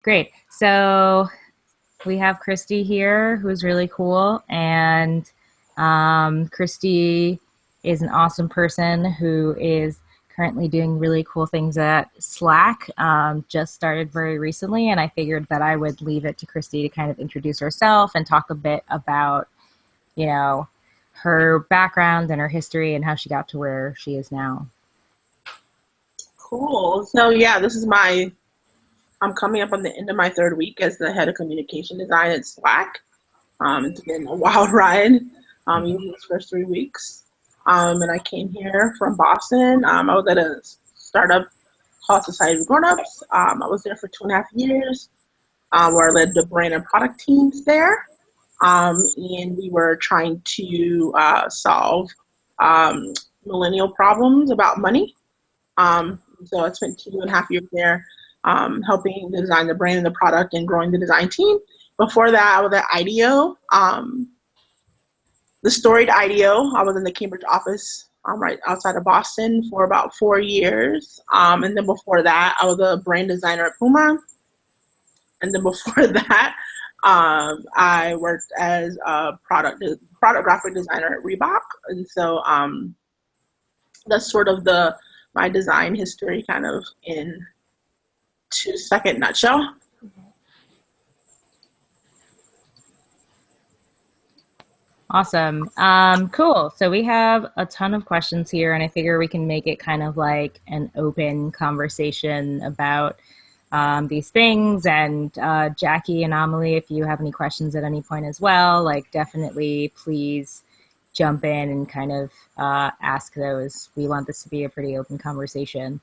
Great. So we have Kristy here, who's really cool, and Kristy is an awesome person who is currently doing really cool things at Slack. Just started very recently, and I figured that I would leave it to Kristy to kind of introduce herself and talk a bit about, you know, her background and her history and how she got to where she is now. Cool. So yeah, I'm coming up on the end of my third week as the head of communication design at Slack. It's been a wild ride, even these first 3 weeks. And I came here from Boston. I was at a startup called Society of Grownups. I was there for 2.5 years, where I led the brand and product teams there. And we were trying to solve millennial problems about money. So I spent 2.5 years there, helping design the brand and the product and growing the design team. Before that, I was at IDEO, the storied IDEO. I was in the Cambridge office, right outside of Boston for about 4 years. And then before that, I was a brand designer at Puma. And then before that, I worked as a product graphic designer at Reebok. And so that's sort of my design history kind of in 2-second nutshell. Awesome. Cool. So we have a ton of questions here, and I figure we can make it kind of like an open conversation about these things. And Jackie and Amelie, if you have any questions at any point as well, like definitely please jump in and kind of ask those. We want this to be a pretty open conversation.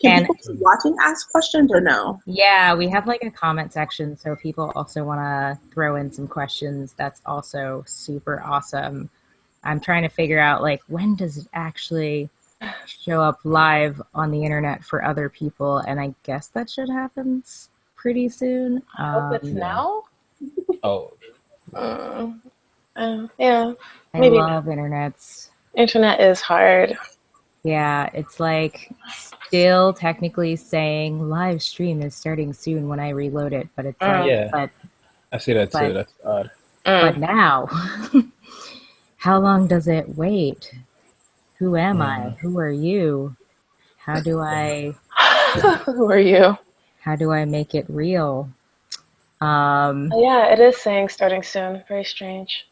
Can people watching ask questions or no? Yeah, we have like a comment section, so if people also want to throw in some questions, that's also super awesome. I'm trying to figure out like when does it actually show up live on the internet for other people, and I guess that should happen pretty soon. I hope it's now. Oh. Yeah. I Maybe love internets. Internet is hard. Yeah, it's like still technically saying live stream is starting soon when I reload it, but it's like, Yeah. I see that too. That's odd. But now, how long does it wait? Who am I? Who are you? How do I? Who are you? How do I make it real? Yeah, it is saying starting soon. Very strange.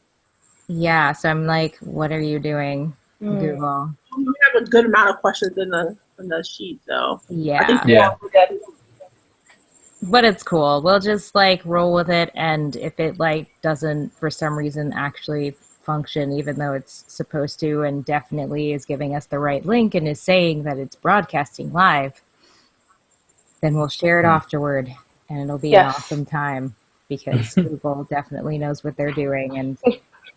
Yeah, so I'm like, what are you doing, Google? We have a good amount of questions in the sheet, though. Yeah. I think But it's cool. We'll just like roll with it, and if it like doesn't for some reason actually function, even though it's supposed to, and definitely is giving us the right link and is saying that it's broadcasting live, then we'll share it afterward, and it'll be an awesome time because Google definitely knows what they're doing, and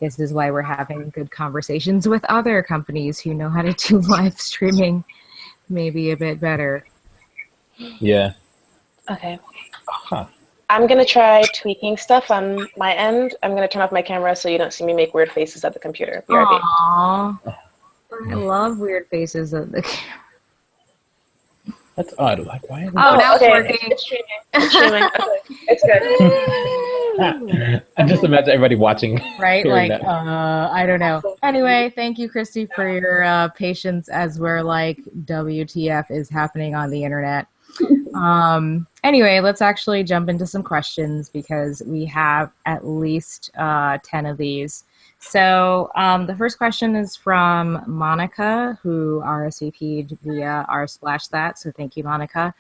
this is why we're having good conversations with other companies who know how to do live streaming maybe a bit better. Yeah. Okay. I'm going to try tweaking stuff on my end. I'm going to turn off my camera so you don't see me make weird faces at the computer. BRB. Aww. I love weird faces at the camera. That's odd. Like, why? Now it's working. It's streaming. It's streaming. Okay. It's good. I just imagine everybody watching. Right? Like, I don't know. Anyway, thank you, Kristy, for your patience as we're like, WTF is happening on the internet. Anyway, let's actually jump into some questions because we have at least 10 of these. So the first question is from Monica, who RSVP'd via r/that. So thank you, Monica.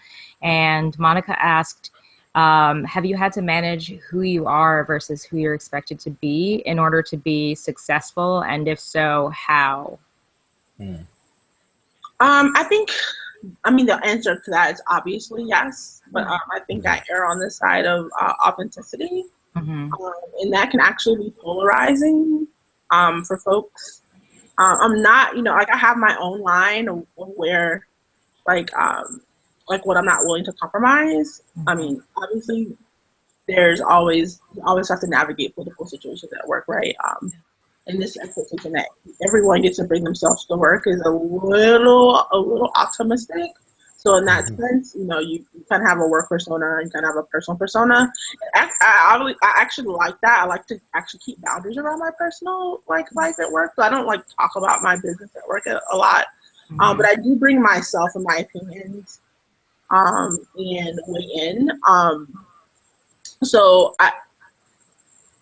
And Monica asked, have you had to manage who you are versus who you're expected to be in order to be successful? And if so, how? I mean, the answer to that is obviously yes, but I think I err on the side of authenticity, and that can actually be polarizing for folks. I'm not, like I have my own line of where, like what I'm not willing to compromise. I mean, obviously, you always have to navigate political situations at work, right? And this expectation that everyone gets to bring themselves to work is a little optimistic. So in that sense, you know, you kind of have a work persona and kind of have a personal persona. I actually like that. I like to actually keep boundaries around my personal like life at work. So I don't like talk about my business at work a lot. But I do bring myself and my opinions and weigh in.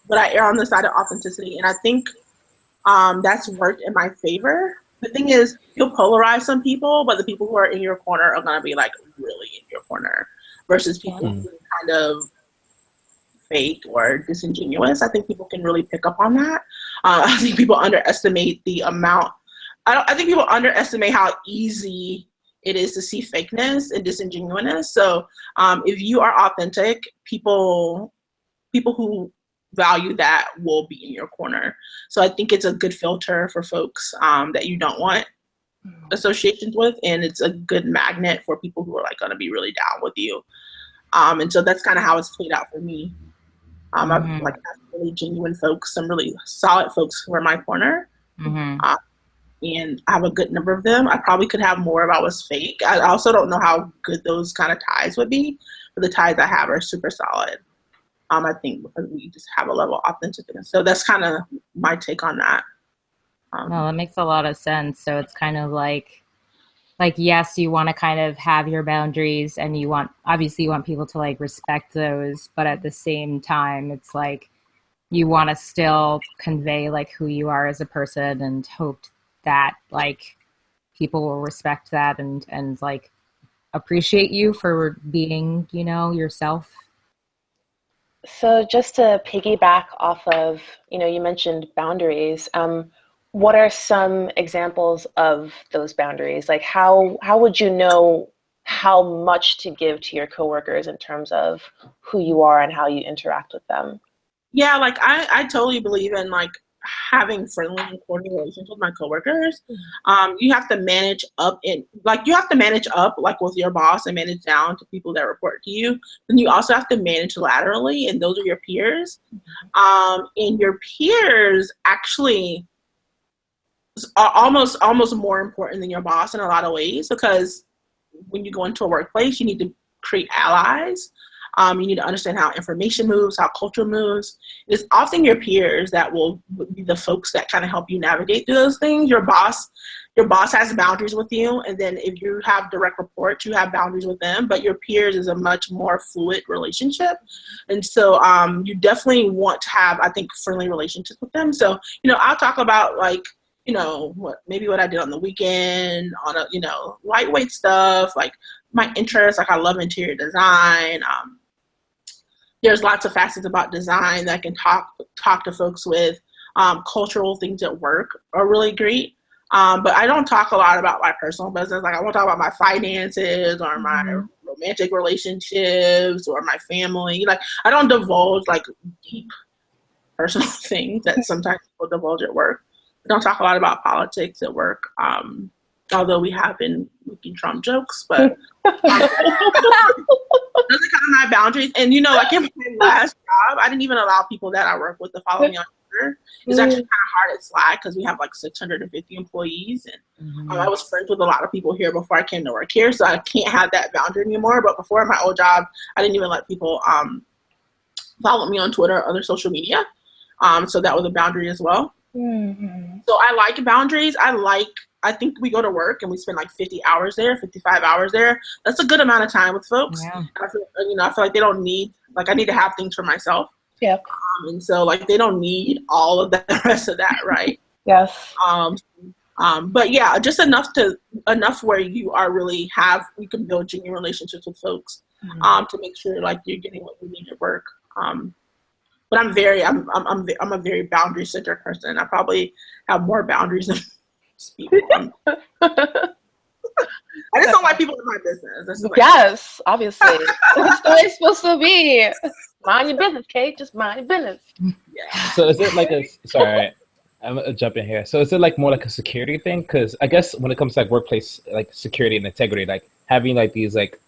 But I err on the side of authenticity, and I think that's worked in my favor. The thing is, you'll polarize some people, but the people who are in your corner are going to be like really in your corner versus people who are kind of fake or disingenuous. I think people can really pick up on that. I think people underestimate the amount. I think people underestimate how easy it is to see fakeness and disingenuousness. So if you are authentic, people who value that will be in your corner. So I think it's a good filter for folks that you don't want associations with, and it's a good magnet for people who are like going to be really down with you. And so that's kind of how it's played out for me. I've like have really genuine folks, some really solid folks who are in my corner. And I have a good number of them. I probably could have more if I was fake. I also don't know how good those kind of ties would be, but the ties I have are super solid. I think because we just have a level of authenticity. So that's kind of my take on that. No, that makes a lot of sense. So it's kind of like, yes, you want to kind of have your boundaries and obviously you want people to like respect those, but at the same time, it's like you want to still convey like who you are as a person and hope that like people will respect that and like appreciate you for being, you know, yourself. So just to piggyback off of, you know, you mentioned boundaries. What are some examples of those boundaries? Like how would you know how much to give to your coworkers in terms of who you are and how you interact with them? Yeah, like I totally believe in like having friendly and cordial relations with my coworkers. You have to manage up like with your boss and manage down to people that report to you. Then you also have to manage laterally, and those are your peers. And your peers actually are almost more important than your boss in a lot of ways, because when you go into a workplace, you need to create allies. You need to understand how information moves, how culture moves. It's often your peers that will be the folks that kind of help you navigate through those things. Your boss has boundaries with you, and then if you have direct reports, you have boundaries with them. But your peers is a much more fluid relationship, and so you definitely want to have, I think, friendly relationships with them. So I'll talk about like what I did on the weekend on a lightweight stuff, like my interests. Like I love interior design. There's lots of facets about design that I can talk to folks with. Cultural things at work are really great. But I don't talk a lot about my personal business. Like I won't talk about my finances or my romantic relationships or my family. Like I don't divulge like deep personal things that sometimes people divulge at work. I don't talk a lot about politics at work. Although we have been making Trump jokes, but those are kind of my boundaries. And like in my last job, I didn't even allow people that I work with to follow me on Twitter. It's actually kind of hard at Slack because we have like 650 employees, and I was friends with a lot of people here before I came to work here, so I can't have that boundary anymore. But before my old job, I didn't even let people follow me on Twitter or other social media. So that was a boundary as well. So I like boundaries. I think we go to work and we spend like 50 hours there, 55 hours there. That's a good amount of time with folks. Yeah. I feel like they don't need, like I need to have things for myself. Yeah. And so like they don't need all of the rest of that, right? Yes. But yeah, just enough where you can build genuine relationships with folks to make sure like you're getting what you need at work. But I'm a very boundary centered person. I probably have more boundaries than people. I just don't like people in my business. Yes, obviously. That's the way it's supposed to be. Mind your business, Kate. Just mind your business. Yeah. So is it like sorry, I'm gonna jump in here. So is it like more like a security thing? Because I guess when it comes to like workplace like security and integrity, like having like these like,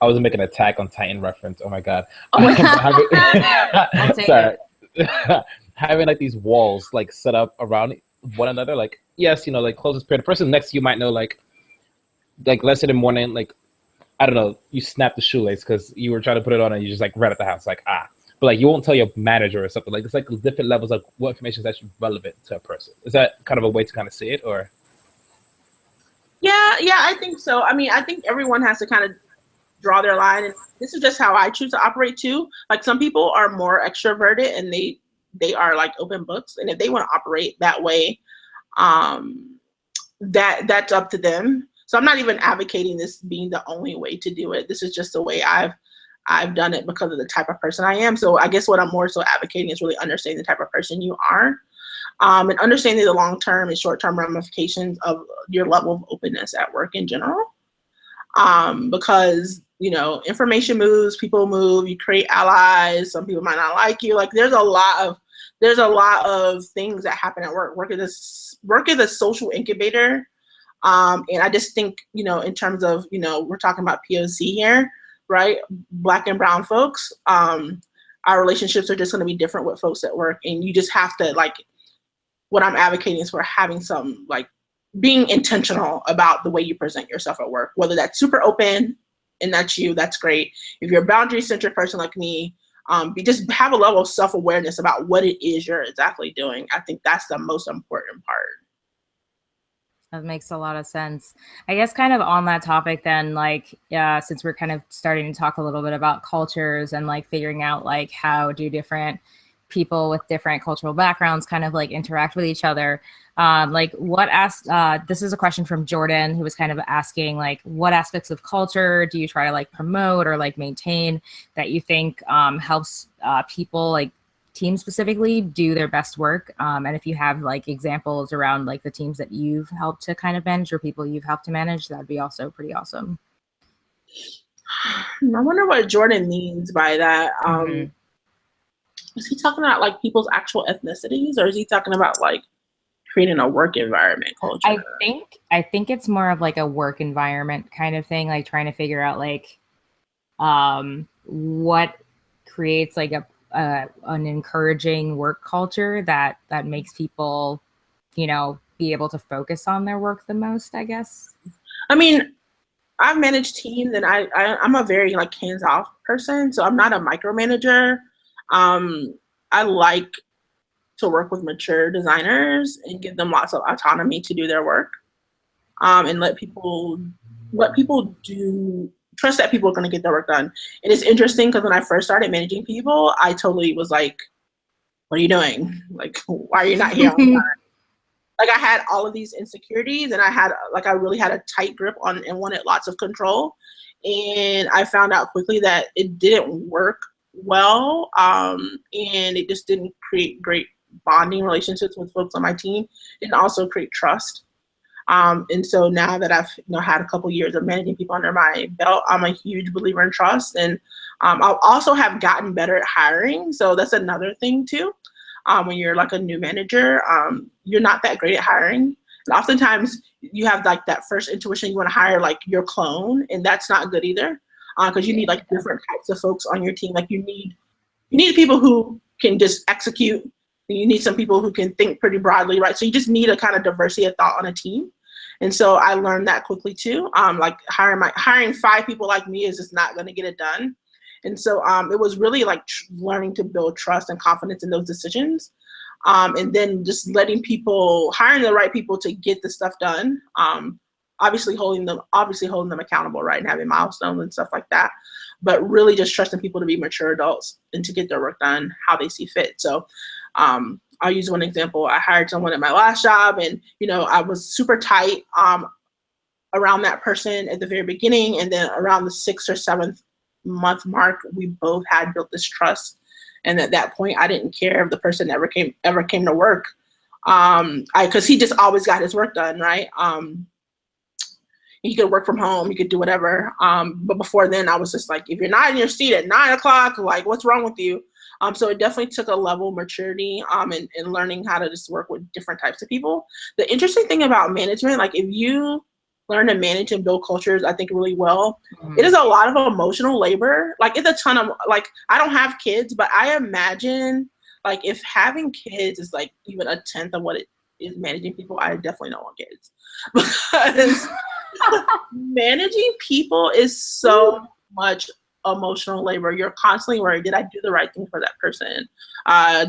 I was making an Attack on Titan reference. Oh my god. Sorry. Having like these walls like set up around one another, like yes, like closest peer. The person next to you might know like let's say the morning, like I don't know, you snap the shoelace because you were trying to put it on and you just like ran at the house, like, ah. But like you won't tell your manager or something. Like it's like different levels of what information is actually relevant to a person. Is that kind of a way to kind of see it, or? Yeah, I think so. I mean, I think everyone has to kind of draw their line, and this is just how I choose to operate too. Like some people are more extroverted and they are like open books, and if they want to operate that way, that's up to them. So I'm not even advocating this being the only way to do it. This is just the way I've done it because of the type of person I am. So I guess what I'm more so advocating is really understanding the type of person you are, and understanding the long-term and short-term ramifications of your level of openness at work in general. Because, you know, information moves, people move, you create allies, some people might not like you. Like there's a lot of things that happen at work. Work is a social incubator. And I just think, you know, in terms of, you know, we're talking about POC here, right? Black and brown folks, our relationships are just going to be different with folks at work. And you just have to, like, what I'm advocating is for having some, like, being intentional about the way you present yourself at work, whether that's super open and that's you, that's great. If you're a boundary-centric person like me, just have a level of self-awareness about what it is you're exactly doing. I think that's the most important part. That makes a lot of sense. I guess kind of on that topic then, like, since we're kind of starting to talk a little bit about cultures and like figuring out like how do different people with different cultural backgrounds kind of like interact with each other. Like this is a question from Jordan, who was kind of asking like, what aspects of culture do you try to like promote or like maintain that you think helps people, like teams specifically, do their best work? And if you have like examples around like the teams that you've helped to kind of manage or people you've helped to manage, that'd be also pretty awesome. I wonder what Jordan means by that. Is he talking about like people's actual ethnicities, or is he talking about like creating a work environment culture? I think it's more of like a work environment kind of thing, like trying to figure out like what creates like an encouraging work culture that makes people, you know, be able to focus on their work the most, I guess. I mean, I've managed teams, and I'm a very like hands-off person, so I'm not a micromanager. I like to work with mature designers and give them lots of autonomy to do their work, and let people do, trust that people are going to get their work done. And it's interesting because when I first started managing people, I totally was like, what are you doing? Like, why are you not here on time? Like I had all of these insecurities, and I really had a tight grip on and wanted lots of control. And I found out quickly that it didn't work well, and it just didn't create great bonding relationships with folks on my team. It didn't also create trust. And so now that I've had a couple years of managing people under my belt, I'm a huge believer in trust. And I also have gotten better at hiring. So that's another thing too. When you're like a new manager, you're not that great at hiring. And oftentimes you have like that first intuition, you want to hire like your clone, and that's not good either. Because you need like different types of folks on your team. Like you need people who can just execute. You need some people who can think pretty broadly, right? So you just need a kind of diversity of thought on a team. And so I learned that quickly too. Like hiring 5 people like me is just not going to get it done. And so it was really like learning to build trust and confidence in those decisions. And then just hiring the right people to get the stuff done. Obviously holding them accountable, right? And having milestones and stuff like that. But really just trusting people to be mature adults and to get their work done how they see fit. So I'll use one example. I hired someone at my last job, and I was super tight around that person at the very beginning, and then around the 6th or 7th month mark, we both had built this trust. And at that point, I didn't care if the person ever came to work, because he just always got his work done, right? He could work from home, he could do whatever. But before then, I was just like, if you're not in your seat at 9 o'clock, like, what's wrong with you? So it definitely took a level of maturity in learning how to just work with different types of people. The interesting thing about management, like if you learn to manage and build cultures, I think really well, it is a lot of emotional labor. Like it's a ton of, like, I don't have kids, but I imagine like if having kids is like even 1/10 of what it is managing people, I definitely don't want kids. Because Managing people is so much emotional labor. You're constantly worried, did I do the right thing for that person?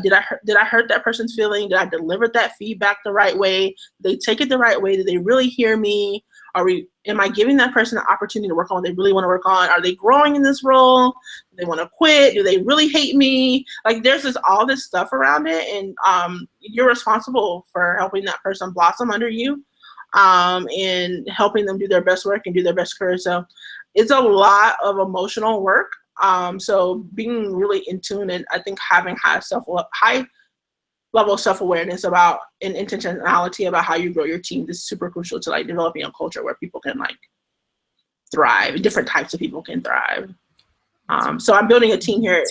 Did I hurt that person's feeling? Did I deliver that feedback the right way? Did they take it the right way? Did they really hear me? Am I giving that person an opportunity to work on what they really want to work on? Are they growing in this role? Do they want to quit? Do they really hate me? Like, there's all this stuff around it, and you're responsible for helping that person blossom under you, and helping them do their best work and do their best career. So it's a lot of emotional work. So being really in tune, and I think having high level of self-awareness about and intentionality about how you grow your team is super crucial to like developing a culture where people can like thrive. Different types of people can thrive. So I'm building a team here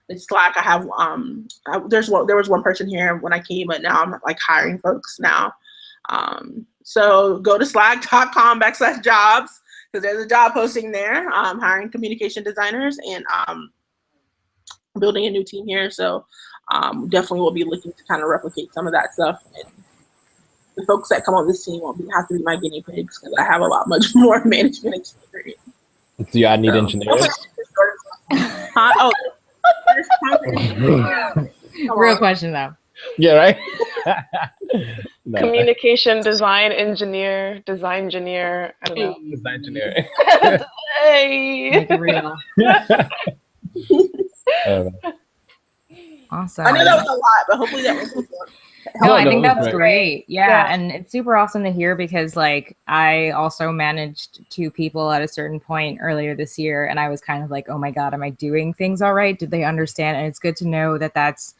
at Slack. I have there was one person here when I came, but now I'm like hiring folks now. So go to slack.com/jobs, because there's a job posting there. Hiring communication designers, and building a new team here. So definitely will be looking to kind of replicate some of that stuff. And the folks that come on this team won't have to be my guinea pigs, because I have a lot much more management experience. Do you need engineers? Oh, real question though. Yeah, right? No. Communication design engineer, I don't know. Design engineer. Hey. Make it real. Awesome. I know that was a lot, but hopefully that was No, I think that's great. great. Yeah, and it's super awesome to hear, because like I also managed 2 people at a certain point earlier this year, and I was kind of like, oh my God, am I doing things all right? Did they understand? And it's good to know that that's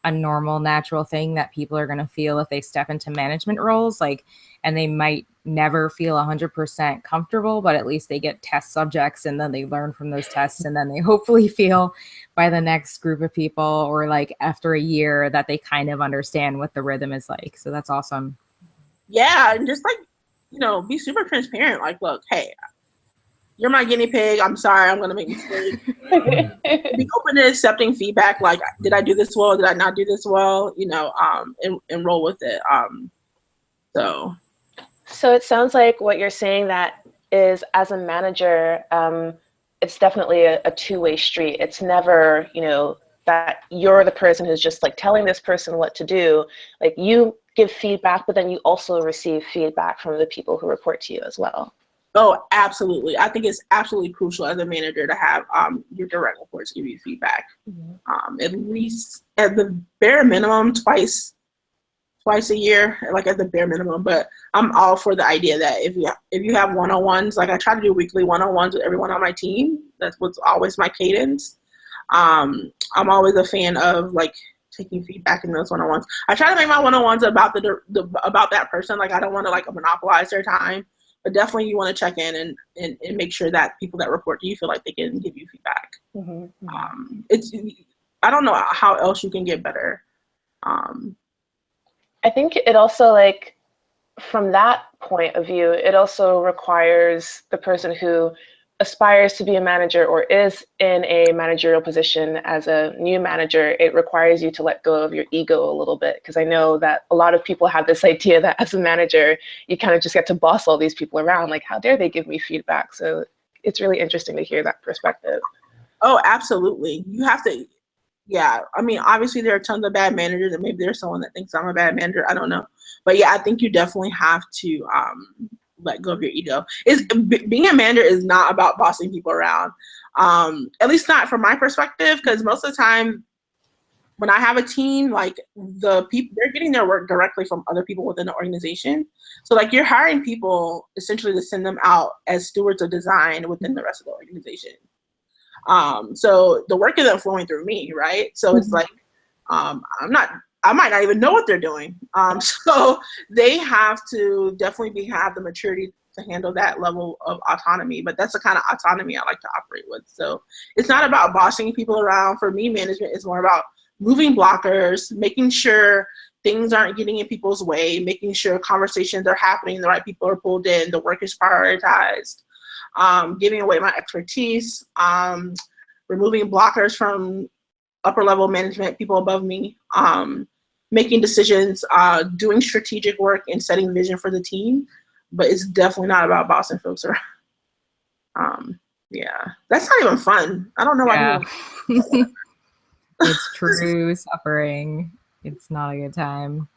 a normal, natural thing that people are going to feel if they step into management roles, like, and they might never feel 100% comfortable, but at least they get test subjects, and then they learn from those tests, and then they hopefully feel by the next group of people, or like after a year, that they kind of understand what the rhythm is like. So that's awesome. Yeah, and just like, be super transparent. Like, look, hey, you're my guinea pig. I'm sorry, I'm gonna make mistakes. Be open to accepting feedback. Like, did I do this well? Did I not do this well? And roll with it. So it sounds like what you're saying that is, as a manager, it's definitely a two-way street. It's never, that you're the person who's just like telling this person what to do. Like, you give feedback, but then you also receive feedback from the people who report to you as well. Oh, absolutely. I think it's absolutely crucial as a manager to have your direct reports give you feedback. Mm-hmm. At least at the bare minimum twice a year, like at the bare minimum. But I'm all for the idea that if you have one-on-ones, like I try to do weekly one-on-ones with everyone on my team. That's what's always my cadence. I'm always a fan of like taking feedback in those one-on-ones. I try to make my one-on-ones about about that person. Like, I don't want to like monopolize their time. But definitely you want to check in and make sure that people that report to you feel like they can give you feedback. Mm-hmm. I don't know how else you can get better. I think it also, like, from that point of view, it also requires the person who aspires to be a manager or is in a managerial position as a new manager, it requires you to let go of your ego a little bit. Because I know that a lot of people have this idea that as a manager, you kind of just get to boss all these people around. Like, how dare they give me feedback? So it's really interesting to hear that perspective. Oh, absolutely. You have to, yeah. I mean, obviously there are tons of bad managers, and maybe there's someone that thinks I'm a bad manager. I don't know. But yeah, I think you definitely have to let go of your ego. Being a manager is not about bossing people around. At least not from my perspective, because most of the time when I have a team, like, the people, they're getting their work directly from other people within the organization. So like, you're hiring people essentially to send them out as stewards of design within the rest of the organization. So the work isn't flowing through me, right? So it's like, I might not even know what they're doing. So they have to definitely have the maturity to handle that level of autonomy. But that's the kind of autonomy I like to operate with. So it's not about bossing people around. For me, management is more about moving blockers, making sure things aren't getting in people's way, making sure conversations are happening, the right people are pulled in, the work is prioritized, giving away my expertise, removing blockers from upper level management, people above me, making decisions, doing strategic work and setting vision for the team. but it's definitely not about bossing folks around. Yeah, that's not even fun. I don't know why people. It's true suffering. It's not a good time.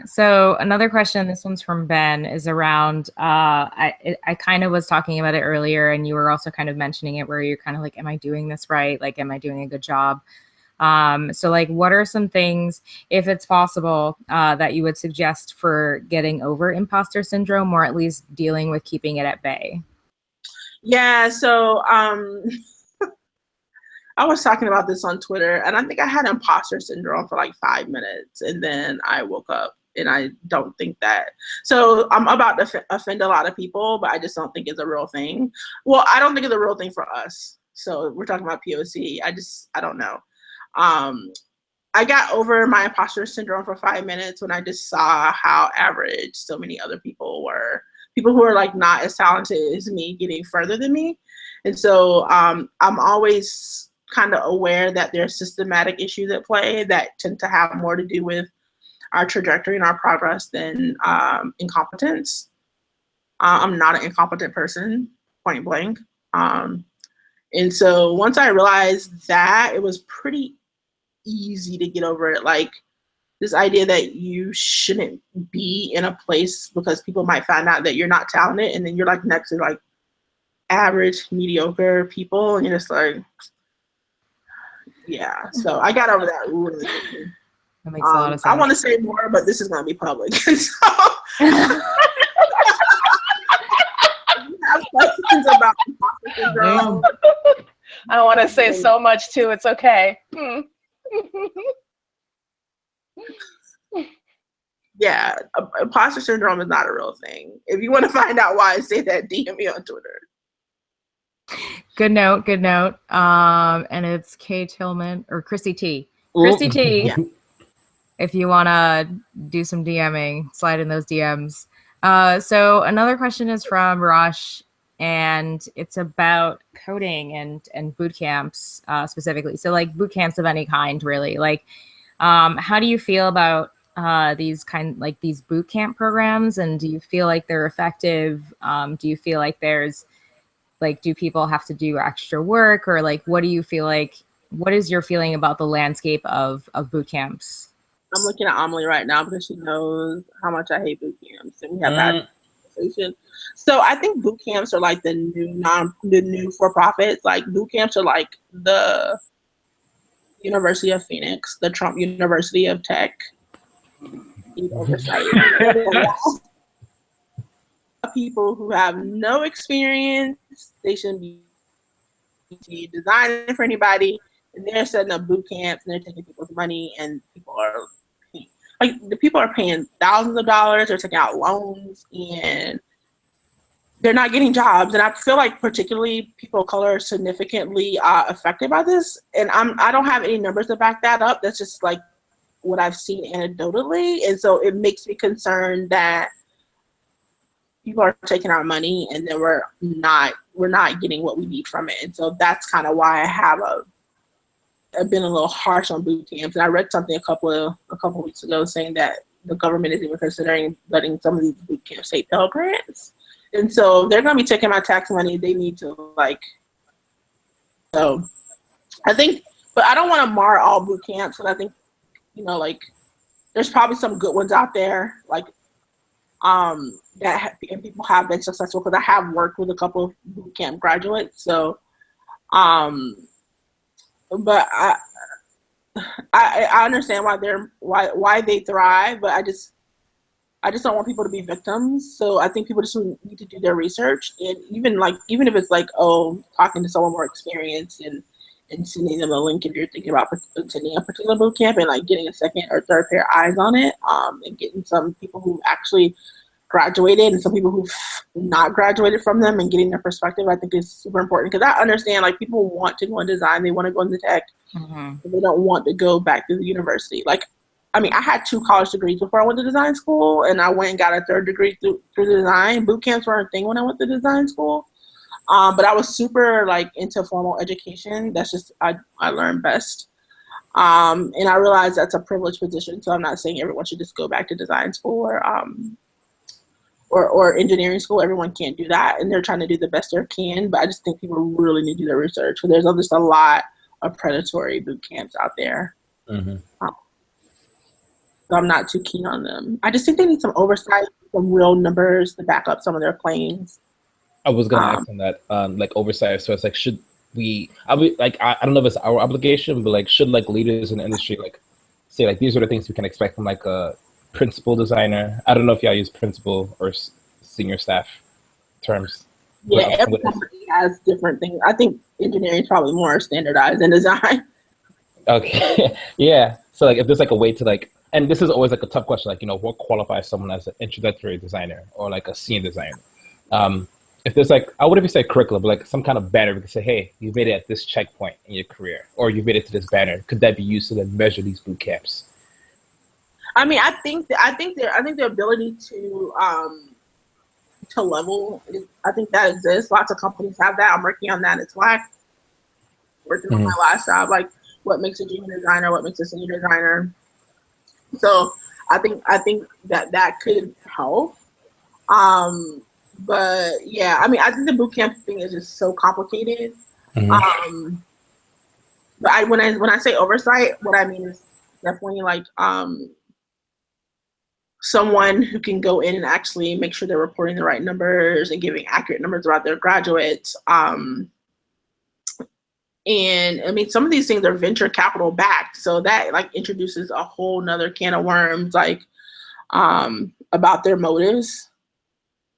So another question, this one's from Ben, is around, I kind of was talking about it earlier, and you were also kind of mentioning it, where you're kind of like, am I doing this right? Like, am I doing a good job? So like, what are some things, if it's possible, that you would suggest for getting over imposter syndrome, or at least dealing with keeping it at bay? Yeah, so I was talking about this on Twitter, and I think I had imposter syndrome for like 5 minutes, and then I woke up, and I don't think that. So I'm about to offend a lot of people, but I just don't think it's a real thing. Well, I don't think it's a real thing for us. So we're talking about PoC. I don't know. I got over my imposter syndrome for 5 minutes when I just saw how average so many other people were. People who are like not as talented as me getting further than me. And so I'm always kind of aware that there's systematic issues at play that tend to have more to do with our trajectory and our progress than incompetence. I'm not an incompetent person, point blank. And so once I realized that, it was pretty easy to get over it. Like this idea that you shouldn't be in a place because people might find out that you're not talented, and then you're like next to like average, mediocre people, and you're just like, yeah. So I got over that really quickly. That makes a lot of sense. I want to say more, but this is going to be public. So you have questions about imposter syndrome. I want to say so much too. It's okay. Yeah, imposter syndrome is not a real thing. If you want to find out why, say that, DM me on Twitter. Good note. And it's Tillman or Kristy T. Kristy T. Yeah. If you want to do some DMing, slide in those DMs. So another question is from Rosh, and it's about coding and boot camps specifically. So like boot camps of any kind, really. Like, how do you feel about these boot camp programs, and do you feel like they're effective? Do you feel like there's like, do people have to do extra work, or like, what do you feel like? What is your feeling about the landscape of boot camps? I'm looking at Amelie right now because she knows how much I hate boot camps, and we have had conversation. So I think boot camps are like the new for-profits. Like boot camps are like the University of Phoenix, the Trump University of Tech. Oversight. People who have no experience, they shouldn't be designing for anybody, and they're setting up boot camps, and they're taking people's money, and people are paying thousands of dollars, they're taking out loans, and they're not getting jobs. And I feel like particularly people of color are significantly affected by this. And I don't have any numbers to back that up. That's just like what I've seen anecdotally. And so it makes me concerned that people are taking our money, and then we're not getting what we need from it. And so that's kind of why I've been a little harsh on boot camps. And I read something a couple weeks ago saying that the government is even considering letting some of these boot camps take Pell Grants. And so they're going to be taking my tax money. They need to so I think, but I don't want to mar all boot camps. And I think, there's probably some good ones out there, and people have been successful, because I have worked with a couple of boot camp graduates. So, but I understand why they thrive, but I just don't want people to be victims. So I think people just need to do their research, and even if it's talking to someone more experienced and sending them a link if you're thinking about attending a particular boot camp, and getting a second or third pair of eyes on it, and getting some people who actually graduated and some people who've not graduated from them, and getting their perspective, I think is super important. Because I understand people want to go in design, they want to go into tech, but they don't want to go back to the university. I had 2 college degrees before I went to design school, and I went and got a 3rd degree through design. Boot camps were a thing when I went to design school. But I was super into formal education. That's just, I learned best. And I realized that's a privileged position. So I'm not saying everyone should just go back to design school or engineering school. Everyone can't do that, and they're trying to do the best they can. But I just think people really need to do their research. So there's just a lot of predatory boot camps out there. Mm-hmm. So I'm not too keen on them. I just think they need some oversight, some real numbers to back up some of their claims. I was gonna ask on that, like oversight. So it's like, should we? I don't know if it's our obligation, but like, should like leaders in the industry like say like these are the things we can expect from like a principal designer? I don't know if y'all use principal or senior staff terms. Yeah, every company has different things. I think engineering is probably more standardized than design. Okay, yeah. So like, if there's like a way to like, and this is always like a tough question, like, you know, what qualifies someone as an introductory designer or like a senior designer? If there's like, I wouldn't even say curriculum, but like some kind of banner, we can say, hey, you made it at this checkpoint in your career, or you made it to this banner. Could that be used to then measure these boot camps? I mean, I think the ability to level, I think that exists. Lots of companies have that. I'm working on that. It's why working on my last job, like what makes a junior designer, what makes a senior designer. So I think that could help. But yeah, I mean, I think the boot camp thing is just so complicated. But when I say oversight, what I mean is definitely like someone who can go in and actually make sure they're reporting the right numbers and giving accurate numbers about their graduates. And I mean, some of these things are venture capital backed, so that like introduces a whole nother can of worms, like about their motives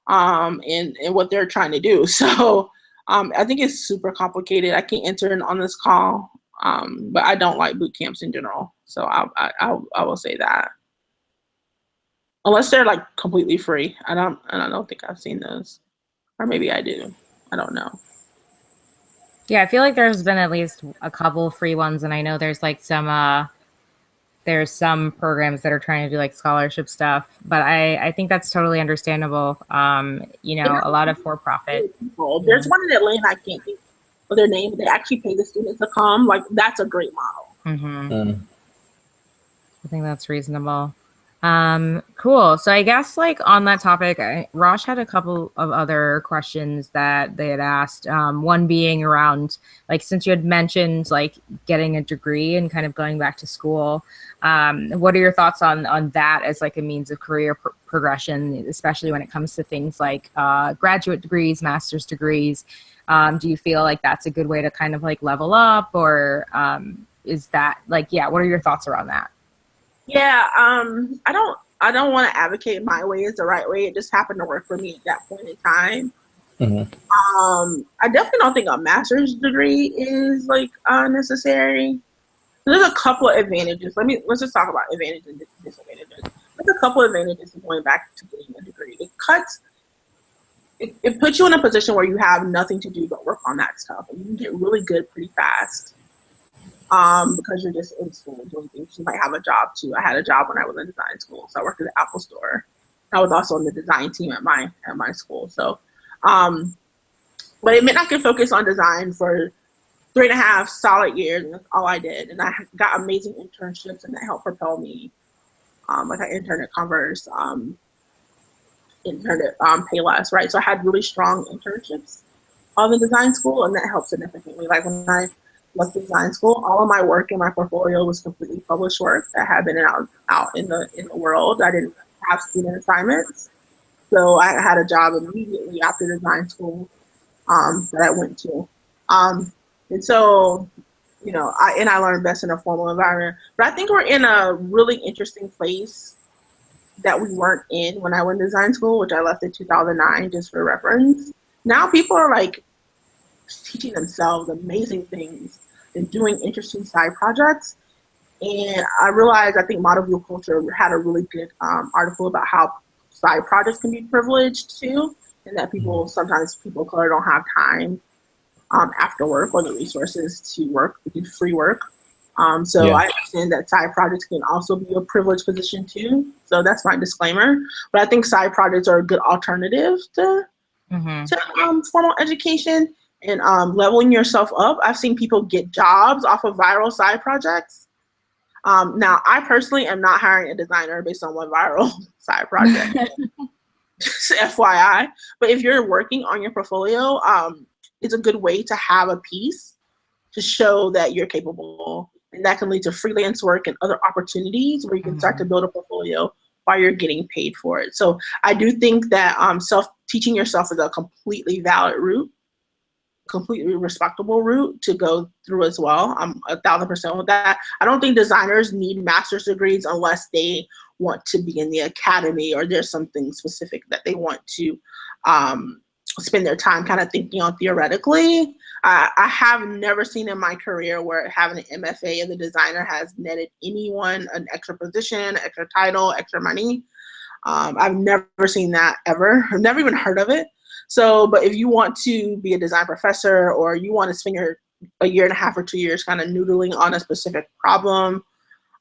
and what they're trying to do. So I think it's super complicated. I can't enter in on this call, but I don't like boot camps in general. So I will say that. Unless they're like completely free. I don't think I've seen those. Or maybe I do. I don't know. Yeah, I feel like there's been at least a couple free ones, and I know there's like there's some programs that are trying to do like scholarship stuff, but I think that's totally understandable. You know, a lot of for-profit. There's one in Atlanta, I can't think of their name, but they actually pay the students to come. Like, that's a great model. I think that's reasonable. Cool. So I guess like on that topic, Rosh had a couple of other questions that they had asked. One being around like, since you had mentioned like getting a degree and kind of going back to school, what are your thoughts on that as like a means of career progression, especially when it comes to things like graduate degrees, master's degrees? Do you feel like that's a good way to kind of like level up, or is that like, yeah, what are your thoughts around that? Yeah, I don't want to advocate my way is the right way. It just happened to work for me at that point in time. I definitely don't think a master's degree is like necessary. There's a couple of advantages. Let's just talk about advantages and disadvantages. There's a couple of advantages to going back to getting a degree. It puts you in a position where you have nothing to do but work on that stuff, and you can get really good pretty fast. Because you're just in school doing things. You might have a job too. I had a job when I was in design school, so I worked at the Apple store. I was also in the design team at my school. So, but it meant I could focus on design for 3.5 solid years, and that's all I did. And I got amazing internships, and that helped propel me. Like I interned at Converse, interned at Payless, right? So I had really strong internships in the design school, and that helped significantly. Like when I left design school, all of my work in my portfolio was completely published work that had been out in the world. I didn't have student assignments, so I had a job immediately after design school that I went to, and so you know, I learned best in a formal environment. But I think we're in a really interesting place that we weren't in when I went to design school, which I left in 2009, just for reference. Now people are like teaching themselves amazing things and doing interesting side projects. And I realized, I think Model View Culture had a really good article about how side projects can be privileged too, and that sometimes people of color don't have time after work or the resources to do free work. So yeah. I understand that side projects can also be a privileged position too. So that's my disclaimer. But I think side projects are a good alternative to formal education. And leveling yourself up. I've seen people get jobs off of viral side projects. Now, I personally am not hiring a designer based on one viral side project. Just FYI. But if you're working on your portfolio, it's a good way to have a piece to show that you're capable. And that can lead to freelance work and other opportunities where you can start to build a portfolio while you're getting paid for it. So I do think that teaching yourself is a completely valid route, completely respectable route to go through as well. I'm 1,000% with that. I don't think designers need master's degrees unless they want to be in the academy or there's something specific that they want to spend their time kind of thinking on theoretically. I have never seen in my career where having an MFA as a designer has netted anyone an extra position, extra title, extra money. I've never seen that ever. I've never even heard of it. So, but if you want to be a design professor or you want to spend a year and a half or 2 years kind of noodling on a specific problem,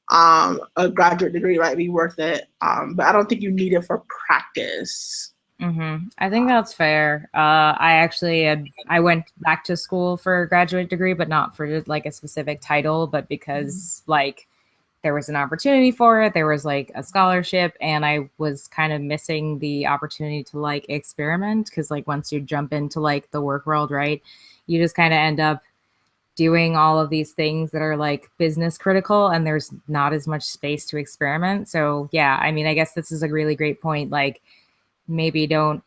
a graduate degree might be worth it. But I don't think you need it for practice. I think that's fair. I went back to school for a graduate degree, but not for like a specific title, but because like there was an opportunity for it, there was like a scholarship, and I was kind of missing the opportunity to like experiment, because like once you jump into like the work world, right, you just kind of end up doing all of these things that are like business critical, and there's not as much space to experiment. So yeah, I mean, I guess this is a really great point. Like, maybe don't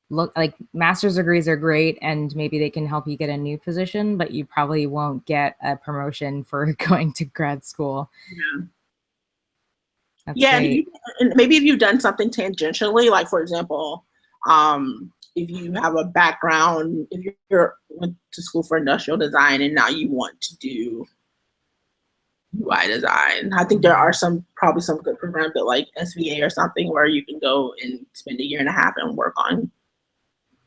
look like master's degrees are great and maybe they can help you get a new position, but you probably won't get a promotion for going to grad school. Yeah. And maybe if you've done something tangentially, like for example, if you have a background, if you're went to school for industrial design and now you want to do UI design. I think there are probably some good programs at like SVA or something where you can go and spend a year and a half and work on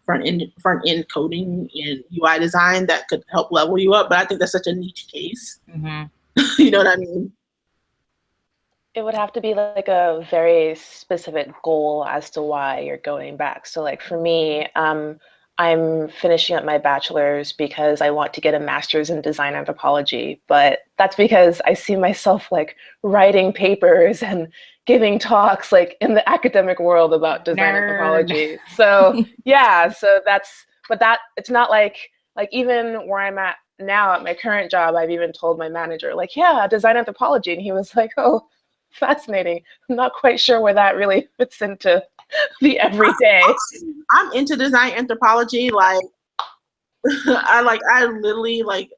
front end coding in UI design that could help level you up. But I think that's such a niche case. You know what I mean? It would have to be like a very specific goal as to why you're going back. So like for me, I'm finishing up my bachelor's because I want to get a master's in design anthropology, but that's because I see myself like writing papers and giving talks like in the academic world about design anthropology. So yeah, it's not like even where I'm at now at my current job, I've even told my manager like, yeah, design anthropology. And he was like, oh, fascinating. I'm not quite sure where that really fits into the everyday. I'm into design anthropology. Like, I literally like,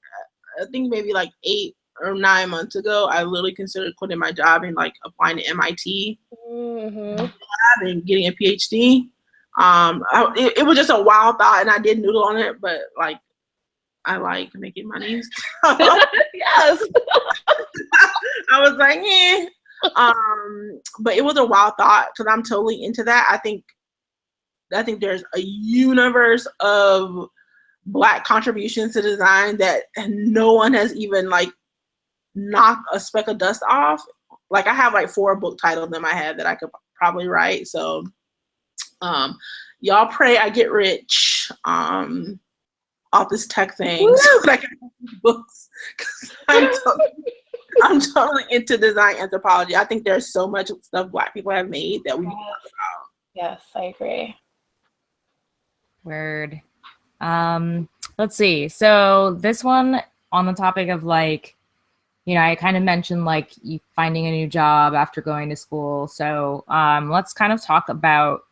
I think maybe like 8 or 9 months ago, I literally considered quitting my job and like applying to MIT and getting a PhD. It was just a wild thought, and I did noodle on it, but like, I like making money. Yes. I was like, eh. But it was a wild thought because I'm totally into that. I think there's a universe of Black contributions to design that no one has even like knocked a speck of dust off. Like I have like 4 book titles in my head that I could probably write. So y'all pray I get rich off this tech thing so that I can write books. I'm totally into design anthropology. I think there's so much stuff Black people have made that we need to talk about. Yes, I agree. Word. Let's see. So this one on the topic of like, you know, I kind of mentioned like you finding a new job after going to school. So let's kind of talk about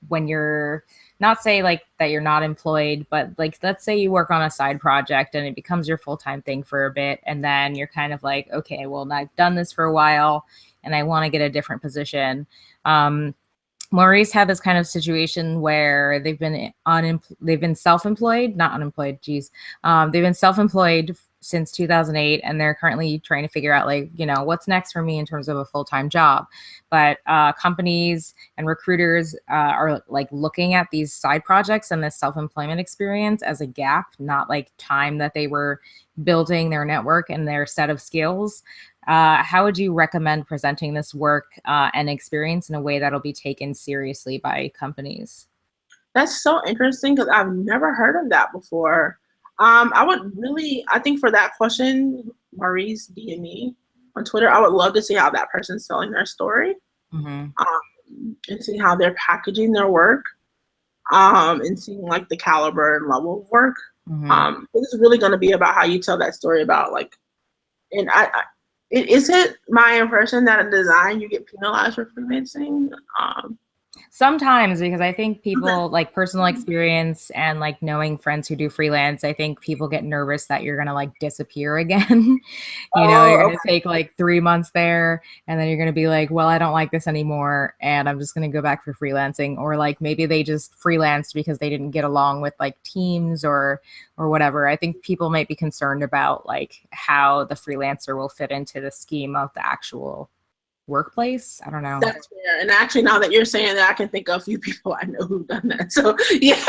when you're not say like that you're not employed, but like let's say you work on a side project and it becomes your full-time thing for a bit, and then you're kind of like, okay, well, I've done this for a while and I want to get a different position. Maurice had this kind of situation where they've been self-employed, not unemployed. Geez, they've been self-employed since 2008, and they're currently trying to figure out like, you know, what's next for me in terms of a full-time job. But companies and recruiters are like looking at these side projects and this self-employment experience as a gap, not like time that they were building their network and their set of skills. How would you recommend presenting this work and experience in a way that'll be taken seriously by companies? That's so interesting because I've never heard of that before. I think for that question, Maurice DM me on Twitter. I would love to see how that person's telling their story. and seeing how they're packaging their work, and seeing like the caliber and level of work. It's really going to be about how you tell that story about like, and it isn't my impression that in design you get penalized for freelancing. Sometimes, because I think people like personal experience and like knowing friends who do freelance, I think people get nervous that you're going to like disappear again. You're going to take like 3 months there and then you're going to be like, well, I don't like this anymore and I'm just going to go back for freelancing. Or like maybe they just freelanced because they didn't get along with like teams or whatever. I think people might be concerned about like how the freelancer will fit into the scheme of the actual workplace. I don't know. That's fair. And actually, now that you're saying that, I can think of a few people I know who've done that. So yeah.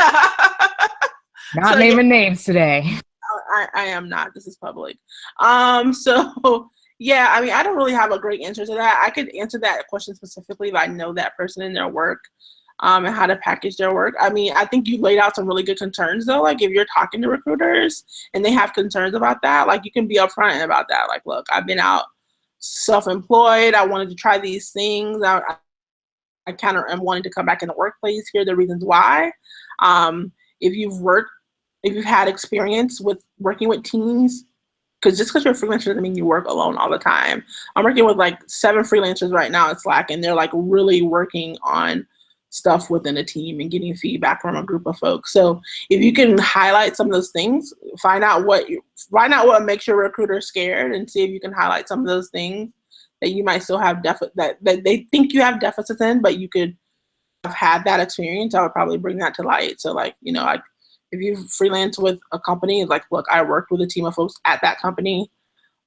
Not naming names today. I am not. This is public. So yeah, I mean, I don't really have a great answer to that. I could answer that question specifically if I know that person in their work, and how to package their work. I mean, I think you laid out some really good concerns though. Like if you're talking to recruiters and they have concerns about that, like you can be upfront about that. Like, look, I've been out self-employed. I wanted to try these things. I kind of am wanting to come back in the workplace. Here are the reasons why. If you've had experience with working with teams, because just because you're a freelancer doesn't mean you work alone all the time. I'm working with like 7 freelancers right now at Slack, and they're like really working on stuff within a team and getting feedback from a group of folks. So if you can highlight some of those things, find out what makes your recruiter scared, and see if you can highlight some of those things that you might still have that they think you have deficits in, but you could have had that experience. I would probably bring that to light. So like, if you freelance with a company, like, look, I worked with a team of folks at that company.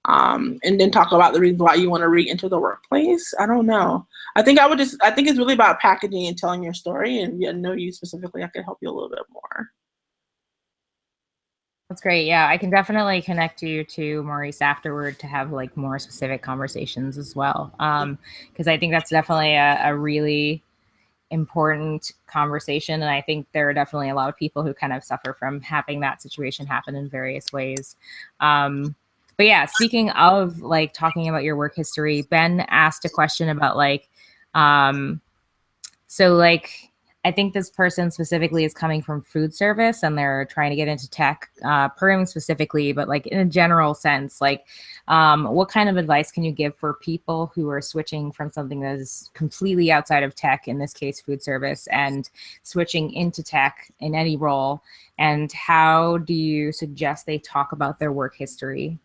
And then talk about the reasons why you want to re-enter the workplace. I don't know. I think it's really about packaging and telling your story, and know you specifically, I can help you a little bit more. That's great. Yeah, I can definitely connect you to Maurice afterward to have like more specific conversations as well. Because I think that's definitely a really important conversation. And I think there are definitely a lot of people who kind of suffer from having that situation happen in various ways. But yeah, speaking of like talking about your work history, Ben asked a question about like, so like, I think this person specifically is coming from food service and they're trying to get into tech, per him specifically, but like in a general sense, like what kind of advice can you give for people who are switching from something that is completely outside of tech, in this case, food service, and switching into tech in any role? And how do you suggest they talk about their work history?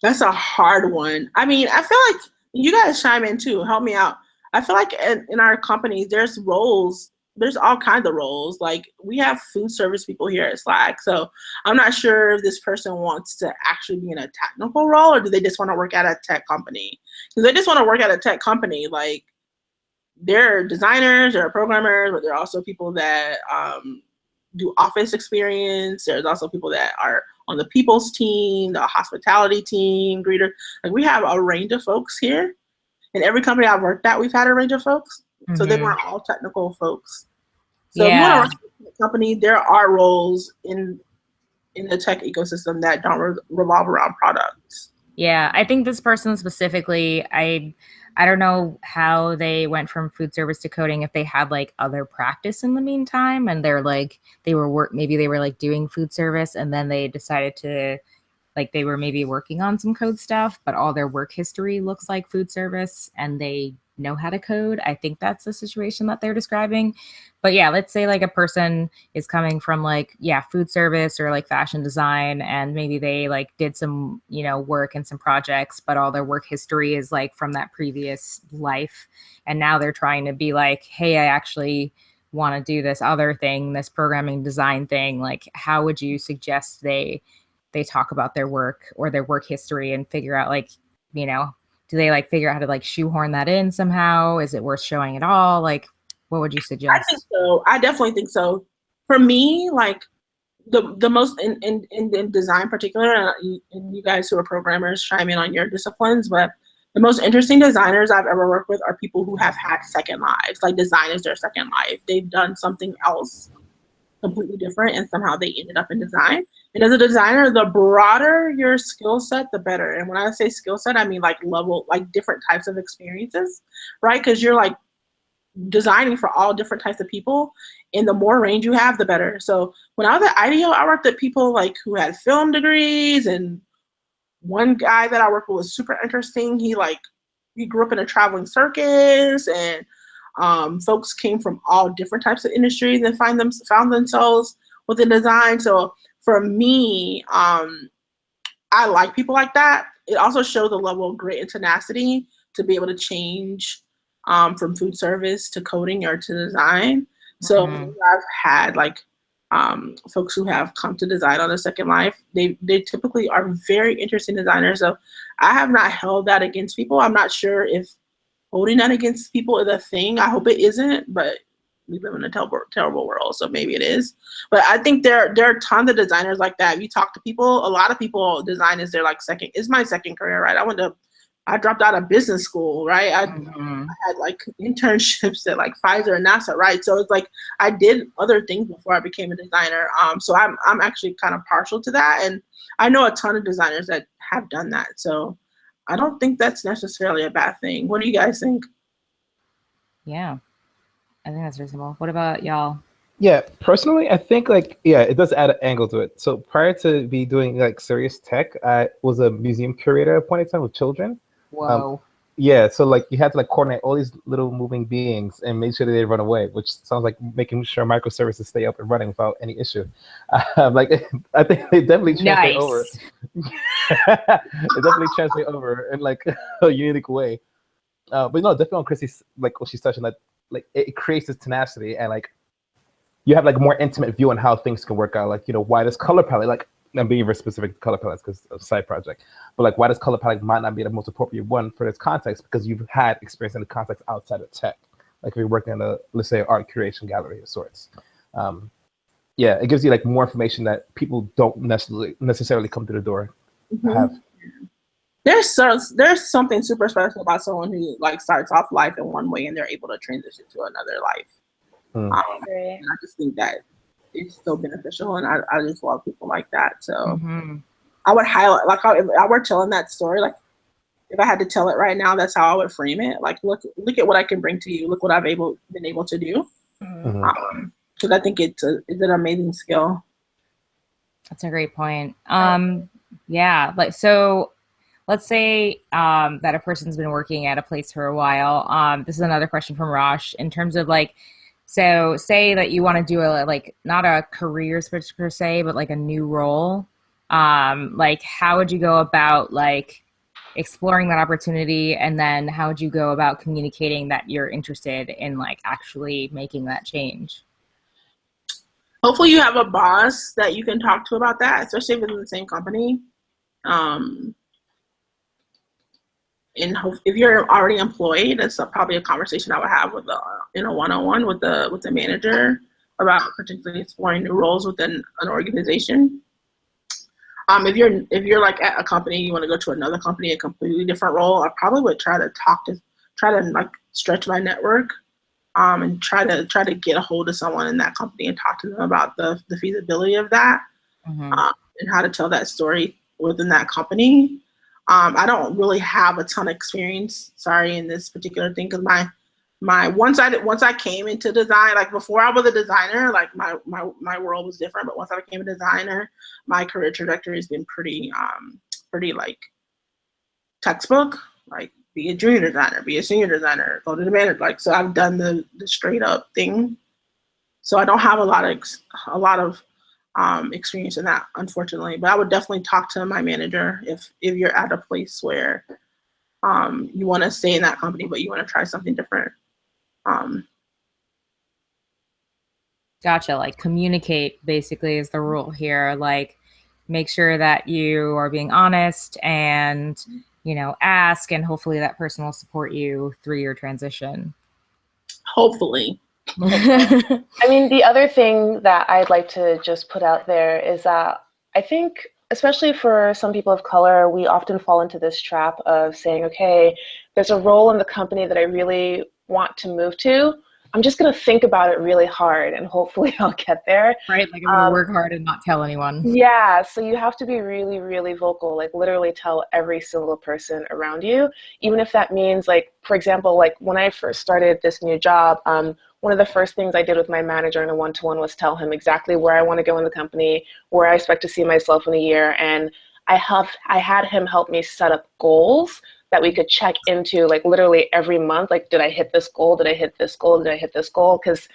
That's a hard one. I mean, I feel like you guys chime in too. Help me out. I feel like in our companies, there's roles. There's all kinds of roles. Like we have food service people here at Slack. So I'm not sure if this person wants to actually be in a technical role, or do they just want to work at a tech company? Because they just want to work at a tech company. Like they're designers, they're programmers, but they're also people that do office experience. There's also people that are on the people's team, the hospitality team, greeter. Like we have a range of folks here. In every company I've worked at, we've had a range of folks. So they weren't all technical folks. So if you want to run a company, there are roles in the tech ecosystem that don't revolve around products. Yeah, I think this person specifically, I don't know how they went from food service to coding, if they had like other practice in the meantime and maybe they were like doing food service and then they decided to, like, they were maybe working on some code stuff, but all their work history looks like food service and they know how to code. I think that's the situation that they're describing. But yeah, let's say like a person is coming from like, food service or like fashion design, and maybe they like did some, work and some projects, but all their work history is like from that previous life. And now they're trying to be like, hey, I actually want to do this other thing, this programming design thing. Like, how would you suggest they talk about their work or their work history and figure out like, do they like figure out how to like shoehorn that in somehow? Is it worth showing at all? Like, what would you suggest? I think so. I definitely think so. For me, like the most in design particular, and you guys who are programmers chime in on your disciplines, but the most interesting designers I've ever worked with are people who have had second lives. Like design is their second life. They've done something else completely different and somehow they ended up in design. And as a designer, the broader your skill set, the better. And when I say skill set, I mean like level, like different types of experiences, right? Because you're like designing for all different types of people, and the more range you have, the better. So when I was at IDEO, I worked at people like who had film degrees, and one guy that I worked with was super interesting. He grew up in a traveling circus, and folks came from all different types of industries and found themselves within design. So for me, I like people like that. It also shows a level of grit and tenacity to be able to change from food service to coding or to design. So I've had like folks who have come to design on a second life. They typically are very interesting designers. So I have not held that against people. I'm not sure if holding that against people is a thing. I hope it isn't, but we live in a terrible world, so maybe it is. But I think there are tons of designers like that. If you talk to people, a lot of people, design is their like second. It's my second career, right? I dropped out of business school, right? I had like internships at like Pfizer and NASA, right? So it's like I did other things before I became a designer. So I'm actually kind of partial to that, and I know a ton of designers that have done that. So I don't think that's necessarily a bad thing. What do you guys think? Yeah, I think that's reasonable. What about y'all? Yeah, personally, I think like it does add an angle to it. So prior to be doing like serious tech, I was a museum curator at a point in time with children. Whoa. Yeah, so like you had to like coordinate all these little moving beings and make sure that they run away, which sounds like making sure microservices stay up and running without any issue. Like I think they definitely translate over. It definitely translate over in like a unique way. But no, definitely on Kristy's like what she's touching, that like it creates this tenacity, and like you have like a more intimate view on how things can work out. Like, why does color palette, like I'm being very specific to color palettes because of side project, but like why does color palette might not be the most appropriate one for this context, because you've had experience in the context outside of tech. Like if you're working in a, let's say, art curation gallery of sorts. It gives you like more information that people don't necessarily come to the door have. There's something super special about someone who like starts off life in one way and they're able to transition to another life. And I just think that it's so beneficial, and I just love people like that. So I would highlight, like, if I were telling that story, like if I had to tell it right now, that's how I would frame it. Like, look at what I can bring to you. Look what I've been able to do. Because I think it's an amazing skill. That's a great point. Yeah, like so. Let's say that a person's been working at a place for a while. This is another question from Rosh in terms of like, so say that you want to do a like not a career switch per se, but like a new role. Like how would you go about like exploring that opportunity, and then how would you go about communicating that you're interested in like actually making that change? Hopefully you have a boss that you can talk to about that, especially if it's in the same company. And if you're already employed, that's probably a conversation I would have with in a one-on-one with the manager about potentially exploring new roles within an organization. If you're like at a company, you want to go to another company, a completely different role, I probably would try to like stretch my network, and try to get a hold of someone in that company and talk to them about the feasibility of that, and how to tell that story within that company. I don't really have a ton of experience, in this particular thing, because my once I came into design, like before I was a designer, like my world was different. But once I became a designer, my career trajectory has been pretty like textbook. Like be a junior designer, be a senior designer, go to the manager. Like so, I've done the straight up thing. So I don't have a lot of experience in that, unfortunately. But I would definitely talk to my manager if you're at a place where you want to stay in that company, but you want to try something different. Gotcha. Like communicate basically is the rule here. Like make sure that you are being honest and, ask, and hopefully that person will support you through your transition. Hopefully. I mean, the other thing that I'd like to just put out there is that I think, especially for some people of color, we often fall into this trap of saying, okay, there's a role in the company that I really want to move to, I'm just going to think about it really hard and hopefully I'll get there. Right? Like I'm going to work hard and not tell anyone. Yeah. So you have to be really, really vocal, like literally tell every single person around you, even if that means like, for example, like when I first started this new job, one of the first things I did with my manager in a one-to-one was tell him exactly where I want to go in the company, where I expect to see myself in a year. And I had him help me set up goals that we could check into like literally every month. Like, did I hit this goal? Did I hit this goal? Did I hit this goal? Because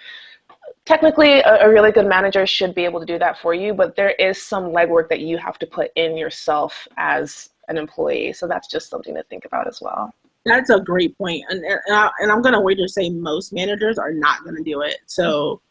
technically a really good manager should be able to do that for you, but there is some legwork that you have to put in yourself as an employee. So that's just something to think about as well. That's a great point. And I'm going to wager to say most managers are not going to do it. So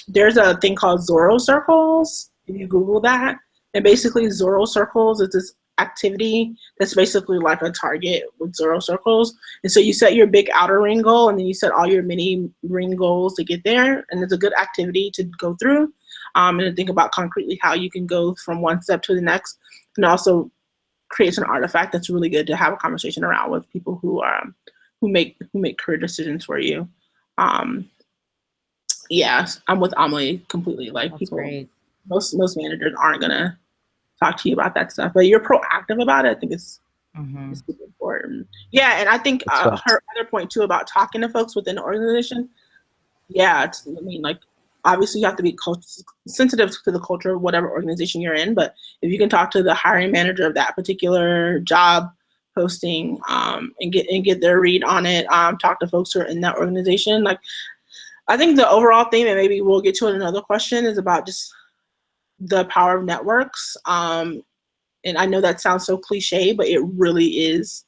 there's a thing called Zorro Circles. If you Google that, and basically Zorro Circles is this activity that's basically like a target with Zorro Circles. And so you set your big outer ring goal, and then you set all your mini ring goals to get there. And it's a good activity to go through and to think about concretely how you can go from one step to the next, and also creates an artifact that's really good to have a conversation around with people who make career decisions for you. Yeah, I'm with Amelie completely. Like, that's people, great. Most managers aren't gonna talk to you about that stuff, but you're proactive about it. I think it's super important. Yeah, and I think her other point too about talking to folks within the organization. Yeah, I mean, like, obviously you have to be sensitive to the culture of whatever organization you're in, but if you can talk to the hiring manager of that particular job posting and get their read on it, talk to folks who are in that organization. Like, I think the overall theme, and maybe we'll get to it in another question, is about just the power of networks. And I know that sounds so cliche, but it really is.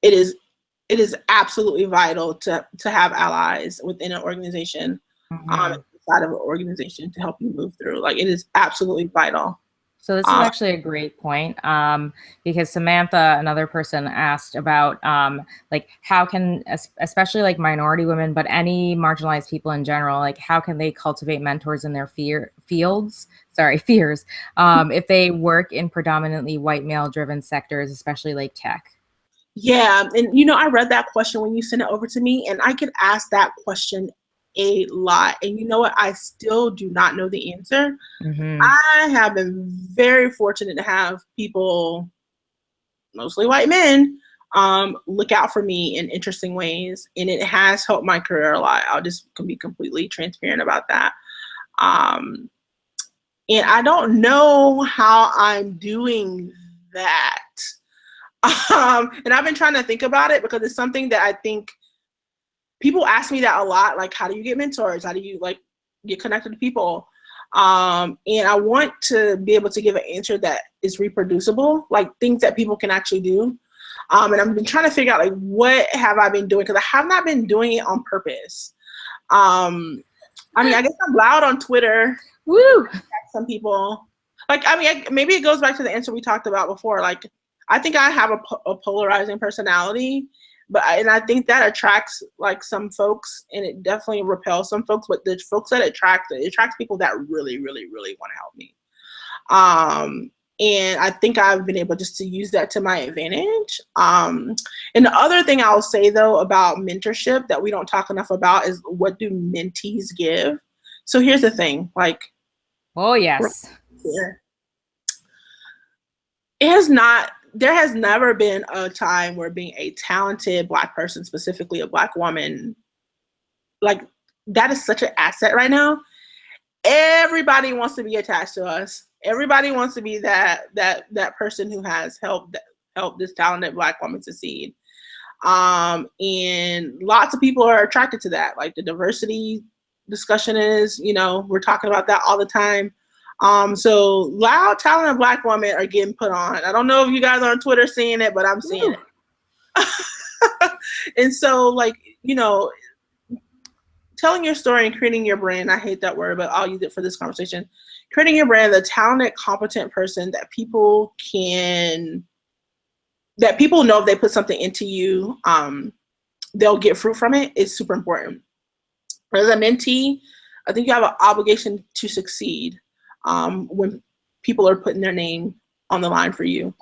It is absolutely vital to have allies within an organization. Inside of an organization to help you move through. Like, it is absolutely vital. So this is actually a great point because Samantha, another person, asked about like how can, especially like minority women, but any marginalized people in general, like how can they cultivate mentors in their fears, if they work in predominantly white male-driven sectors, especially like tech? Yeah, and I read that question when you sent it over to me, and I could ask that question a lot, and you know what, I still do not know the answer. I have been very fortunate to have people, mostly white men, look out for me in interesting ways, and it has helped my career a lot. I'll just be completely transparent about that. And I don't know how I'm doing that. And I've been trying to think about it because it's something that I think people ask me that a lot. Like, how do you get mentors? How do you like get connected to people? And I want to be able to give an answer that is reproducible, like things that people can actually do. And I've been trying to figure out, like, what have I been doing? Because I have not been doing it on purpose. I mean, I guess I'm loud on Twitter. Woo! Some people, like, I mean, maybe it goes back to the answer we talked about before. Like, I think I have a polarizing personality, and I think that attracts like some folks, and it definitely repels some folks. But the folks that it attracts people that really, really, really want to help me. And I think I've been able just to use that to my advantage. And the other thing I'll say though about mentorship that we don't talk enough about is, what do mentees give? So here's the thing, like, oh yes, there has never been a time where being a talented Black person, specifically a Black woman, like, that is such an asset right now. Everybody wants to be attached to us. Everybody wants to be that person who has helped this talented Black woman succeed. And lots of people are attracted to that. Like, the diversity discussion is, we're talking about that all the time. So loud, talented Black women are getting put on. I don't know if you guys are on Twitter seeing it, but I'm seeing it. And so, like, telling your story and creating your brand, I hate that word, but I'll use it for this conversation. Creating your brand, the talented, competent person that people know if they put something into you, they'll get fruit from it, is super important. As a mentee, I think you have an obligation to succeed when people are putting their name on the line for you.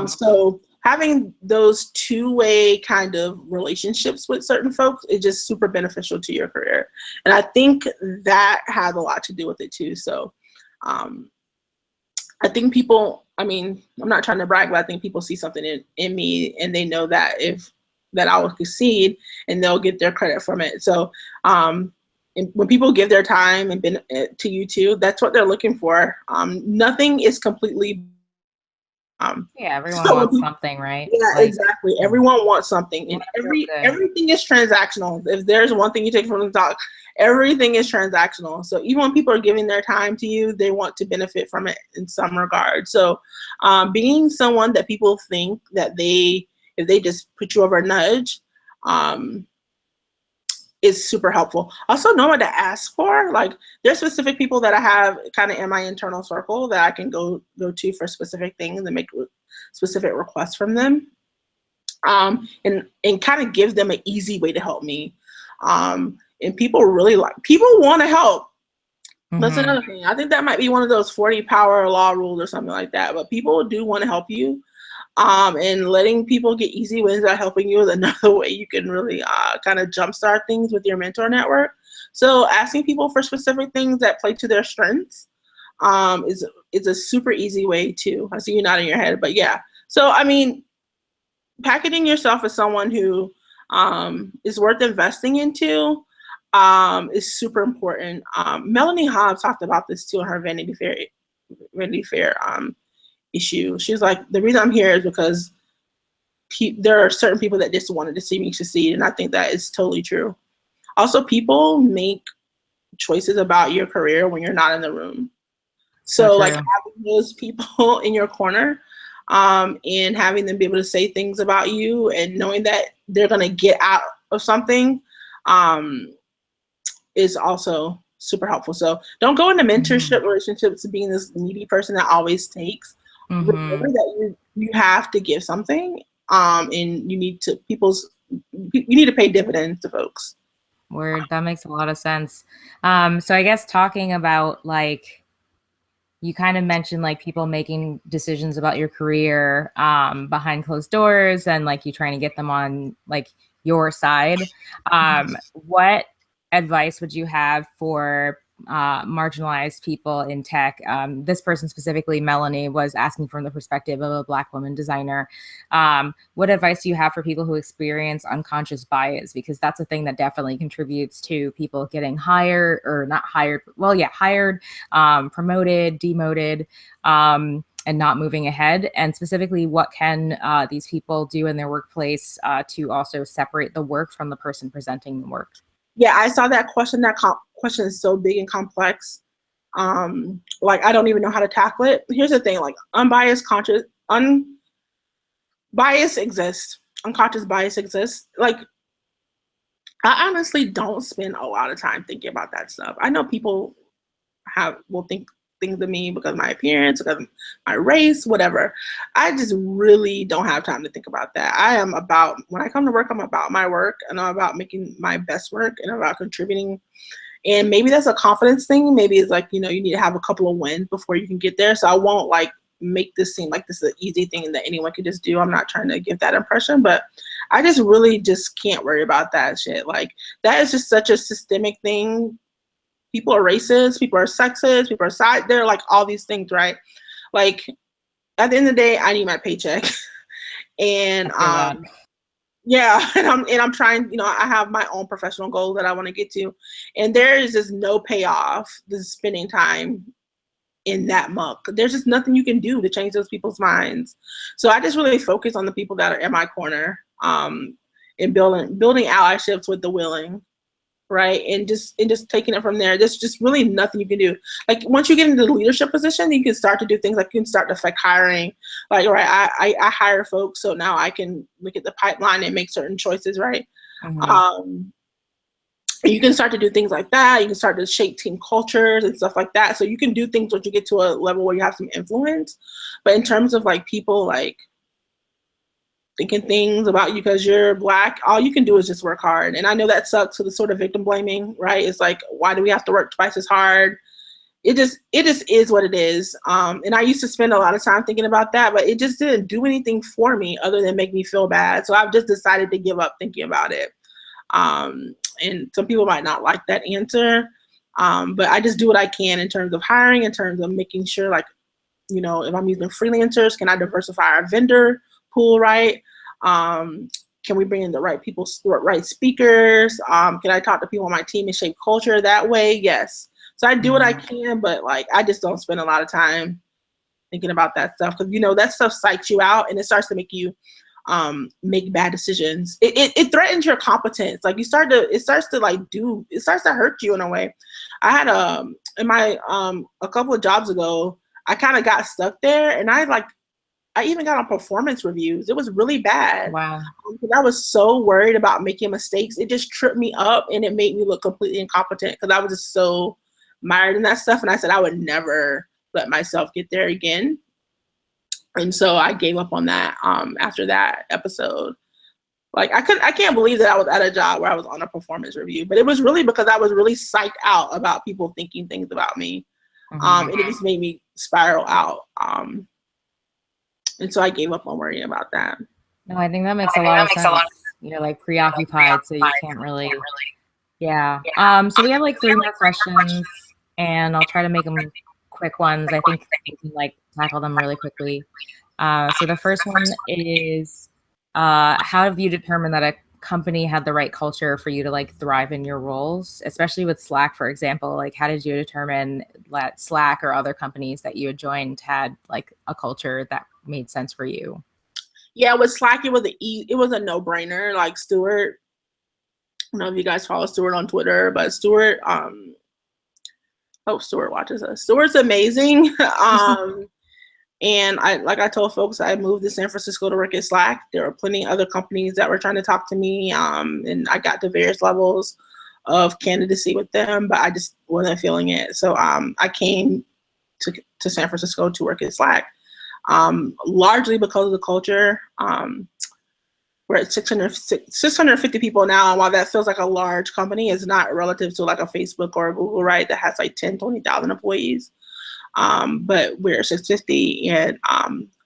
So having those two-way kind of relationships with certain folks is just super beneficial to your career. And I think that has a lot to do with it too. So I think people, I mean, I'm not trying to brag, but I think people see something in me, and they know that that I will succeed, and they'll get their credit from it. So and when people give their time and to you too, that's what they're looking for. Nothing is completely yeah, everyone so wants something, right? Yeah, Like, exactly. Everyone wants something, and everything is transactional. If there's one thing you take from the talk, everything is transactional. So even when people are giving their time to you, they want to benefit from it in some regard. So being someone that people think that if they just put you over a nudge, is super helpful. Also know what to ask for. Like, there's specific people that I have kind of in my internal circle that I can go to for specific things and make specific requests from them. And kind of give them an easy way to help me. And people want to help. That's another thing. I think that might be one of those 40 power law rules or something like that, but people do want to help you. And letting people get easy wins by helping you is another way you can really kind of jumpstart things with your mentor network. So asking people for specific things that play to their strengths is a super easy way too. I see you nodding your head, but yeah. So I mean, packaging yourself as someone who is worth investing into is super important. Melanie Hobbs talked about this too in her Vanity Fair issue. She was like, the reason I'm here is because there are certain people that just wanted to see me succeed, and I think that is totally true. Also, people make choices about your career when you're not in the room. So like having those people in your corner and having them be able to say things about you and knowing that they're going to get out of something is also super helpful. So don't go into mentorship relationships being this needy person that always takes. Remember that you have to give something, and you need to pay dividends to folks. Word, that makes a lot of sense. So I guess talking about, like, you kind of mentioned like people making decisions about your career behind closed doors, and like you trying to get them on like your side. What advice would you have for marginalized people in tech? This person specifically, Melanie, was asking from the perspective of a Black woman designer. What advice do you have for people who experience unconscious bias? Because that's a thing that definitely contributes to people getting hired, or not hired, well, yeah, hired, promoted, demoted, and not moving ahead. And specifically, what can these people do in their workplace to also separate the work from the person presenting the work? Yeah, I saw that question. That question is so big and complex. Like, I don't even know how to tackle it. Here's the thing, like, unbiased bias exists. Unconscious bias exists. Like, I honestly don't spend a lot of time thinking about that stuff. I know people will think things of me because of my appearance, because of my race, whatever. I just really don't have time to think about that. When I come to work, I'm about my work, and I'm about making my best work, and about contributing. And maybe that's a confidence thing. Maybe it's like, you need to have a couple of wins before you can get there. So I won't like make this seem like this is an easy thing that anyone can just do. I'm not trying to give that impression, but I just really just can't worry about that shit. Like, that is just such a systemic thing. People are racist, people are sexist, people are they're like all these things, right? Like, at the end of the day, I need my paycheck. And yeah, and I'm trying, I have my own professional goals that I want to get to. And there is just no payoff to spending time in that muck. There's just nothing you can do to change those people's minds. So I just really focus on the people that are in my corner, and building allyships with the willing. Right, and just taking it from there. There's just really nothing you can do. Like, once you get into the leadership position, you can start to do things like you can start to affect hiring. Like, right, I hire folks, so now I can look at the pipeline and make certain choices, right? You can start to do things like that. You can start to shape team cultures and stuff like that. So you can do things once you get to a level where you have some influence. But in terms of like people like thinking things about you because you're Black, all you can do is just work hard. And I know that sucks, for the sort of victim blaming, right? It's like, why do we have to work twice as hard? it just is what it is. And I used to spend a lot of time thinking about that, but it just didn't do anything for me other than make me feel bad. So I've just decided to give up thinking about it. And some people might not like that answer, but I just do what I can in terms of hiring, in terms of making sure, like, you know, if I'm using freelancers, can I diversify our vendor pool, right? Can we bring in the right people, right speakers? Can I talk to people on my team and shape culture that way? Yes. So I do what I can, but like, I just don't spend a lot of time thinking about that stuff, because, you know, that stuff psychs you out and it starts to make you make bad decisions. It threatens your competence. Like, it starts to hurt you in a way. I had a couple of jobs ago, I kind of got stuck there, and I even got on performance reviews. It was really bad. Wow. Because I was so worried about making mistakes. It just tripped me up and it made me look completely incompetent because I was just so mired in that stuff. And I said I would never let myself get there again. And so I gave up on that after that episode. Like, I can't believe that I was at a job where I was on a performance review, but it was really because I was really psyched out about people thinking things about me. And it just made me spiral out. And so I gave up on worrying about that. No, I think that makes a lot of sense. You're like preoccupied, so you can't really. Yeah. So we have like 3 more questions, and I'll try to make them quick ones. I think we can like tackle them really quickly. So the first one is, how have you determined that a company had the right culture for you to like thrive in your roles, especially with Slack, for example? Like, how did you determine that Slack or other companies that you had joined had like a culture that made sense for you? Yeah, with Slack, it was a no-brainer. Like, Stuart, I don't know if you guys follow Stuart on Twitter, but Stuart, Stuart watches us. Stuart's amazing. And I told folks, I moved to San Francisco to work at Slack. There were plenty of other companies that were trying to talk to me, and I got to various levels of candidacy with them, but I just wasn't feeling it. So I came to San Francisco to work at Slack, largely because of the culture. We're at 650 people now, and while that feels like a large company, it's not relative to like a Facebook or a Google, right, that has like 10, 20,000 employees. But we're 650, and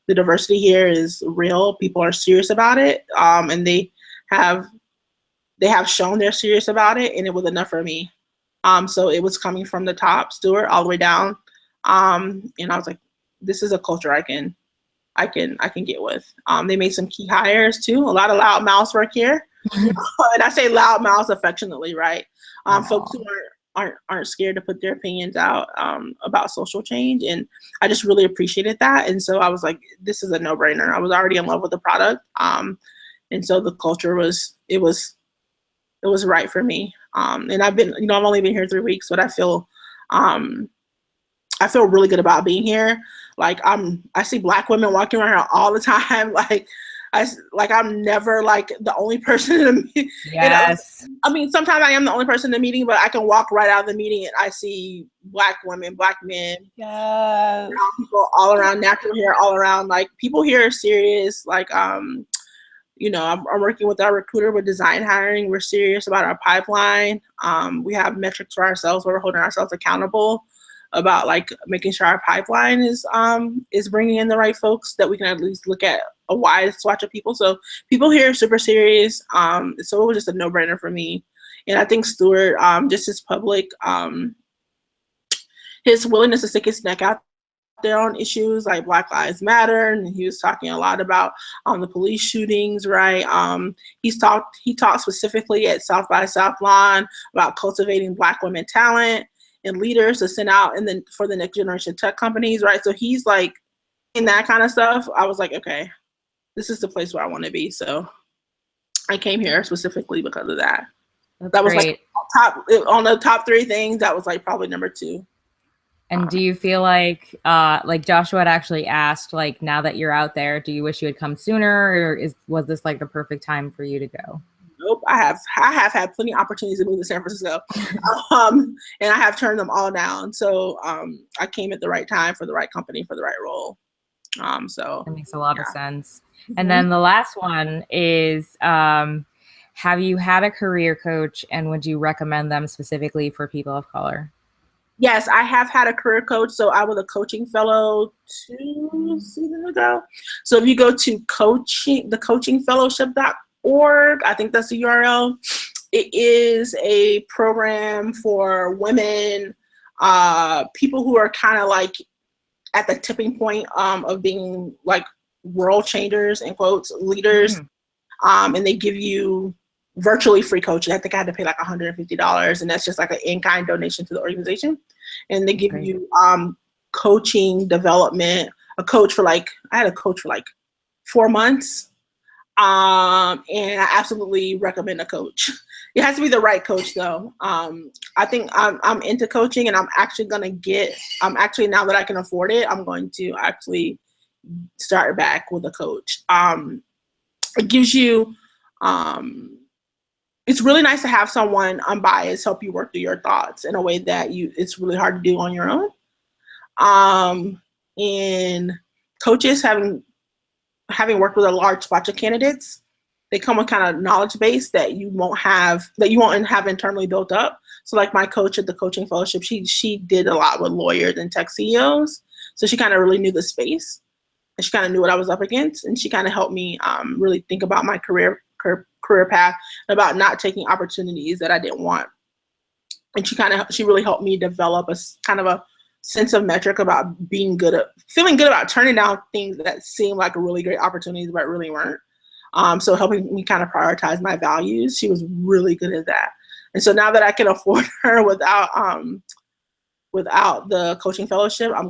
the diversity here is real. People are serious about it, and they have shown they're serious about it, and it was enough for me. So it was coming from the top, Stuart, all the way down, and I was like, this is a culture I can get with. They made some key hires too. A lot of loud mouths work here, and I say loud mouths affectionately, right? Folks who aren't scared to put their opinions out about social change, and I just really appreciated that. And so I was like, this is a no-brainer. I was already in love with the product, and so the culture was right for me. And I've only been here 3 weeks, but I feel really good about being here. Like, I see Black women walking around here all the time. I'm never like the only person in a meeting. Yes. I mean, sometimes I am the only person in the meeting, but I can walk right out of the meeting and I see Black women, Black men, yes, people all around, natural hair all around. Like, people here are serious. Like, I'm working with our recruiter with design hiring. We're serious about our pipeline. We have metrics for ourselves where we're holding ourselves accountable about like making sure our pipeline is bringing in the right folks that we can at least look at a wide swatch of people. So people here are super serious. So it was just a no-brainer for me. And I think Stuart, just his public, his willingness to stick his neck out there on issues like Black Lives Matter, and he was talking a lot about the police shootings, right? He talked specifically at South by Southline about cultivating Black women talent and leaders to send out for the next generation tech companies, right? So he's like in that kind of stuff. I was like, okay, this is the place where I want to be. So I came here specifically because of that. That was great. Like on the top 3 things, that was like probably number 2. And do you feel like Joshua had actually asked, like, now that you're out there, do you wish you had come sooner, or was this like the perfect time for you to go? Nope. I have had plenty of opportunities to move to San Francisco, and I have turned them all down. So I came at the right time for the right company for the right role. So that makes a lot of sense. And then the last one is, have you had a career coach, and would you recommend them specifically for people of color? Yes, I have had a career coach. So I was a coaching fellow 2 seasons ago. So if you go to thecoachingfellowship.org, I think that's the URL. It is a program for women, people who are kind of like at the tipping point of being like world changers, in quotes, leaders. And they give you virtually free coaching. I think I had to pay like $150, and that's just like an in-kind donation to the organization. And they give you coaching development, I had a coach for like 4 months. And I absolutely recommend a coach. It has to be the right coach though. I think I'm into coaching, and I'm actually, now that I can afford it, I'm going to actually start back with a coach. It gives you, it's really nice to have someone unbiased help you work through your thoughts in a way that it's really hard to do on your own. And coaches, having worked with a large batch of candidates, they come with kind of knowledge base that you won't have internally built up. So like my coach at the coaching fellowship, she did a lot with lawyers and tech CEOs. So she kind of really knew the space, and she kind of knew what I was up against. And she kind of helped me really think about my career path, and about not taking opportunities that I didn't want. And she really helped me develop a kind of a sense of metric about feeling good about turning down things that seemed like really great opportunities, but really weren't. So helping me kind of prioritize my values. She was really good at that. And so now that I can afford her without the coaching fellowship, I'm